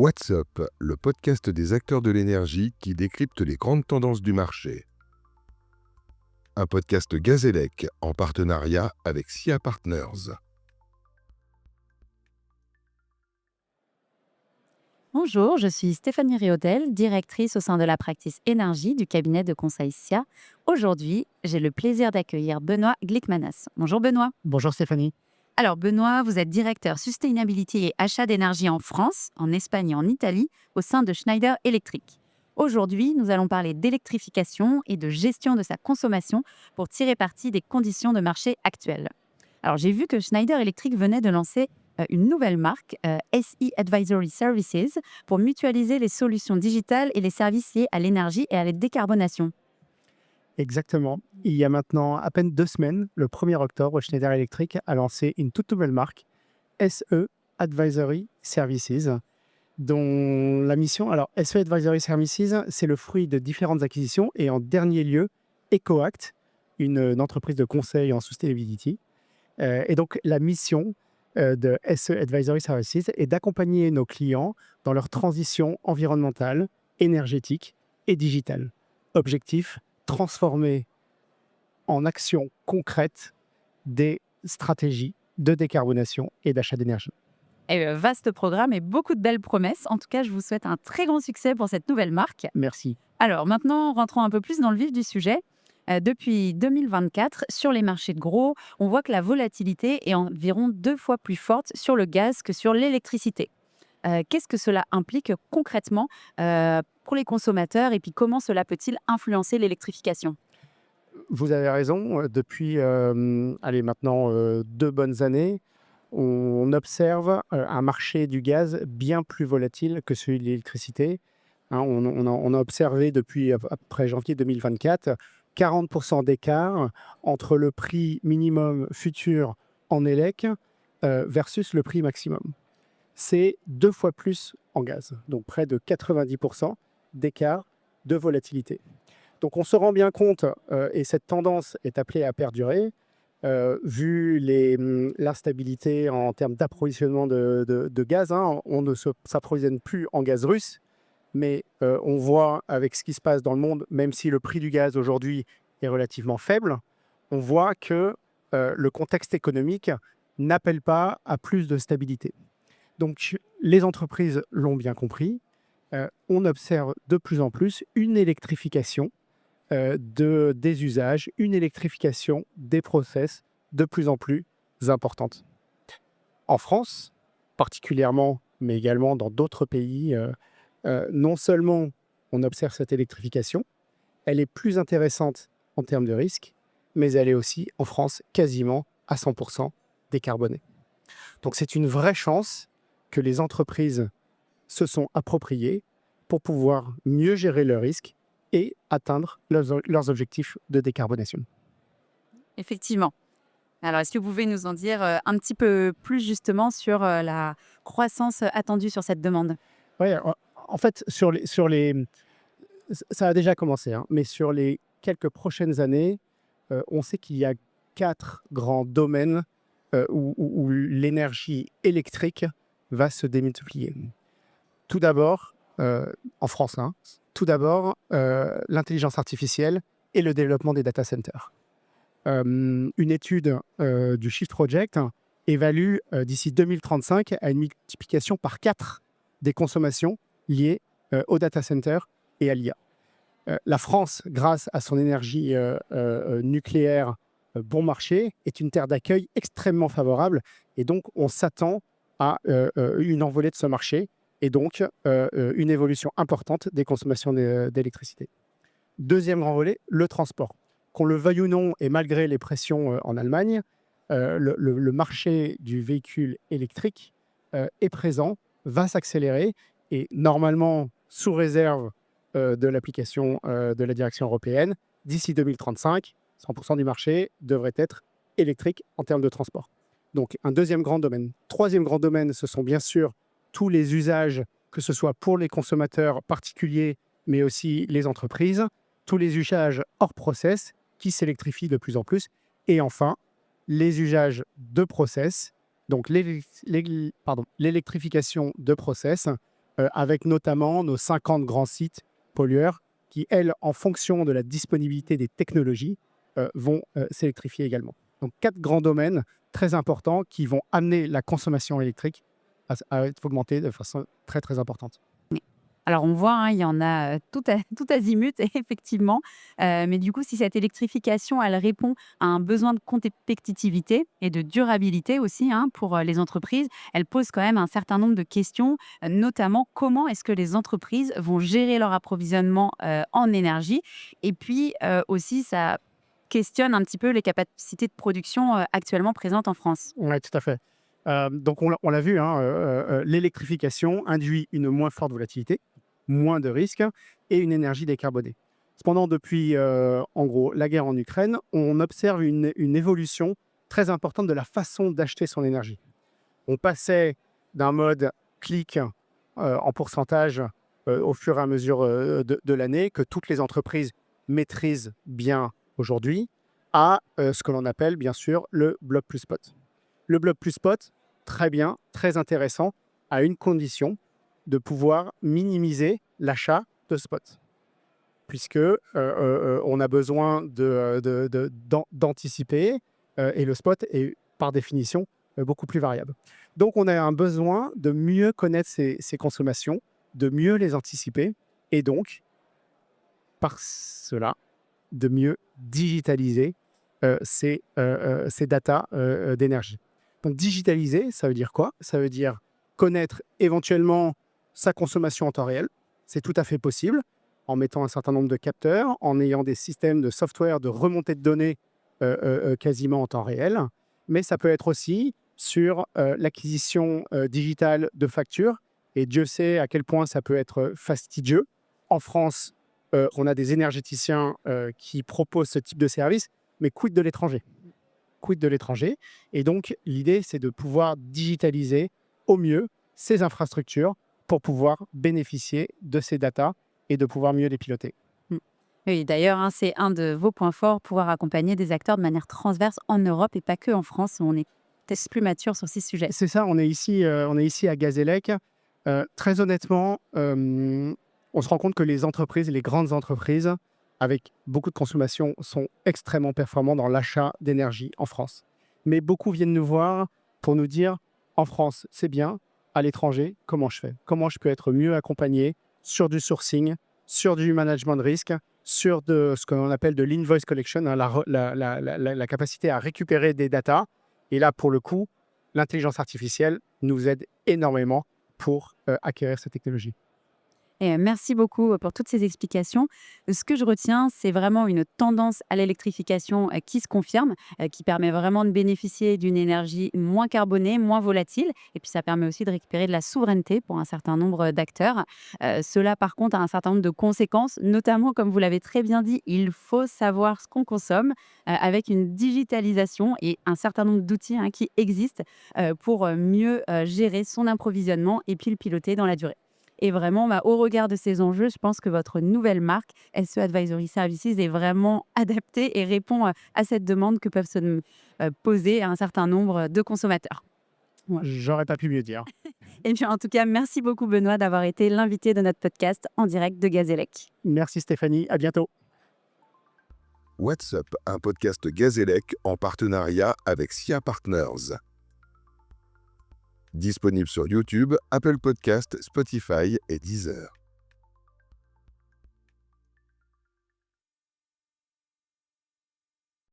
What's Up, le podcast des acteurs de l'énergie qui décrypte les grandes tendances du marché. Un podcast Gazélec en partenariat avec SIA Partners. Bonjour, je suis Stéphanie Riodel, directrice au sein de la practice énergie du cabinet de conseil SIA. Aujourd'hui, j'ai le plaisir d'accueillir Benoît Glickmanas. Bonjour Benoît. Bonjour Stéphanie. Alors Benoît, vous êtes directeur Sustainability et achat d'énergie en France, en Espagne et en Italie, au sein de Schneider Electric. Aujourd'hui, nous allons parler d'électrification et de gestion de sa consommation pour tirer parti des conditions de marché actuelles. Alors j'ai vu que Schneider Electric venait de lancer une nouvelle marque, SE Advisory Services, pour mutualiser les solutions digitales et les services liés à l'énergie et à la décarbonation. Exactement. Il y a maintenant à peine 2 semaines, le 1er octobre, Schneider Electric a lancé une toute nouvelle marque, SE Advisory Services, dont la mission... Alors, SE Advisory Services, c'est le fruit de différentes acquisitions et en dernier lieu, EcoAct, une entreprise de conseil en sustainability. Et donc, la mission de SE Advisory Services est d'accompagner nos clients dans leur transition environnementale, énergétique et digitale. Objectif, transformer en actions concrètes des stratégies de décarbonation et d'achat d'énergie. Vaste programme et beaucoup de belles promesses. En tout cas, je vous souhaite un très grand succès pour cette nouvelle marque. Merci. Alors maintenant, rentrons un peu plus dans le vif du sujet. Depuis 2024, sur les marchés de gros, on voit que la volatilité est environ 2 fois plus forte sur le gaz que sur l'électricité. Qu'est-ce que cela implique concrètement pour les consommateurs et puis comment cela peut-il influencer l'électrification ? Vous avez raison. Depuis maintenant 2 bonnes années, on observe un marché du gaz bien plus volatile que celui de l'électricité. On a observé depuis après janvier 2024 40% d'écart entre le prix minimum futur en élec versus le prix maximum. C'est 2 fois plus en gaz, donc près de 90% d'écart de volatilité. Donc on se rend bien compte, et cette tendance est appelée à perdurer, vu l'instabilité en termes d'approvisionnement de gaz. On ne s'approvisionne plus en gaz russe, mais on voit avec ce qui se passe dans le monde, même si le prix du gaz aujourd'hui est relativement faible, on voit que le contexte économique n'appelle pas à plus de stabilité. Donc les entreprises l'ont bien compris. On observe de plus en plus une électrification des usages, une électrification des process de plus en plus importante. En France, particulièrement, mais également dans d'autres pays, non seulement on observe cette électrification, elle est plus intéressante en termes de risque, mais elle est aussi, en France, quasiment à 100% décarbonée. Donc c'est une vraie chance que les entreprises se sont appropriées pour pouvoir mieux gérer leurs risques et atteindre leurs objectifs de décarbonation. Effectivement. Alors, est-ce que vous pouvez nous en dire un petit peu plus justement sur la croissance attendue sur cette demande ? Oui, en fait, ça a déjà commencé, mais sur les quelques prochaines années, on sait qu'il y a 4 grands domaines où l'énergie électrique va se démultiplier. Tout d'abord, en France, tout d'abord, l'intelligence artificielle et le développement des data centers. Une étude du Shift Project évalue d'ici 2035 à une multiplication par 4 des consommations liées aux data centers et à l'IA. La France, grâce à son énergie nucléaire bon marché, est une terre d'accueil extrêmement favorable et donc on s'attend à une envolée de ce marché et donc une évolution importante des consommations d'électricité. Deuxième grand volet, le transport. Qu'on le veuille ou non, et malgré les pressions en Allemagne, le marché du véhicule électrique est présent, va s'accélérer et normalement, sous réserve de l'application de la direction européenne, d'ici 2035, 100% du marché devrait être électrique en termes de transport. Donc un deuxième grand domaine. Troisième grand domaine, ce sont bien sûr tous les usages, que ce soit pour les consommateurs particuliers, mais aussi les entreprises, tous les usages hors process qui s'électrifient de plus en plus. Et enfin, les usages de process, donc l'électrification de process avec notamment nos 50 grands sites pollueurs qui, elles, en fonction de la disponibilité des technologies, vont s'électrifier également. Donc 4 grands domaines très importants qui vont amener la consommation électrique à augmenter de façon très, très importante. Alors on voit, hein, il y en a tout azimut, effectivement. Mais du coup, si cette électrification, elle répond à un besoin de compétitivité et de durabilité aussi, hein, pour les entreprises, elle pose quand même un certain nombre de questions, notamment comment est-ce que les entreprises vont gérer leur approvisionnement en énergie. Et puis aussi, ça questionne un petit peu les capacités de production actuellement présentes en France. Oui, tout à fait. Donc on l'a vu, hein, l'électrification induit une moins forte volatilité, moins de risques et une énergie décarbonée. Cependant, depuis en gros la guerre en Ukraine, on observe une évolution très importante de la façon d'acheter son énergie. On passait d'un mode clic en pourcentage au fur et à mesure de l'année, que toutes les entreprises maîtrisent bien aujourd'hui, à ce que l'on appelle bien sûr le bloc plus spot. Le bloc plus spot, très bien, très intéressant, à une condition de pouvoir minimiser l'achat de spot. Puisque on a besoin d'anticiper et le spot est par définition beaucoup plus variable. Donc on a un besoin de mieux connaître ses consommations, de mieux les anticiper et donc par cela de mieux digitaliser ces datas d'énergie. Donc digitaliser, ça veut dire quoi? Ça veut dire connaître éventuellement sa consommation en temps réel. C'est tout à fait possible en mettant un certain nombre de capteurs, en ayant des systèmes de software de remontée de données quasiment en temps réel. Mais ça peut être aussi sur l'acquisition digitale de factures. Et Dieu sait à quel point ça peut être fastidieux. En France, on a des énergéticiens qui proposent ce type de service, mais quid de l'étranger? Quid de l'étranger? Et donc, l'idée, c'est de pouvoir digitaliser au mieux ces infrastructures pour pouvoir bénéficier de ces datas et de pouvoir mieux les piloter. Oui, d'ailleurs, hein, c'est un de vos points forts, pouvoir accompagner des acteurs de manière transverse en Europe et pas que en France, où on est peut-être plus mature sur ces sujets. C'est ça, on est ici à Gazélec. Très honnêtement, on se rend compte que les entreprises, les grandes entreprises, avec beaucoup de consommation, sont extrêmement performants dans l'achat d'énergie en France. Mais beaucoup viennent nous voir pour nous dire, en France, c'est bien, à l'étranger, comment je fais? Comment je peux être mieux accompagné sur du sourcing, sur du management de risque, sur de ce qu'on appelle de l'invoice collection, hein, la capacité à récupérer des datas. Et là, pour le coup, l'intelligence artificielle nous aide énormément pour acquérir cette technologie. Et merci beaucoup pour toutes ces explications. Ce que je retiens, c'est vraiment une tendance à l'électrification qui se confirme, qui permet vraiment de bénéficier d'une énergie moins carbonée, moins volatile. Et puis, ça permet aussi de récupérer de la souveraineté pour un certain nombre d'acteurs. Cela, par contre, a un certain nombre de conséquences, notamment, comme vous l'avez très bien dit, il faut savoir ce qu'on consomme avec une digitalisation et un certain nombre d'outils hein, qui existent pour mieux gérer son approvisionnement et puis le piloter dans la durée. Et vraiment, au regard de ces enjeux, je pense que votre nouvelle marque, SE Advisory Services, est vraiment adaptée et répond à cette demande que peuvent se poser un certain nombre de consommateurs. Ouais. J'aurais pas pu mieux dire. Et puis, en tout cas, merci beaucoup, Benoît, d'avoir été l'invité de notre podcast en direct de Gazélec. Merci Stéphanie, à bientôt. What's Up, un podcast Gazélec en partenariat avec SIA Partners. Disponible sur YouTube, Apple Podcasts, Spotify et Deezer.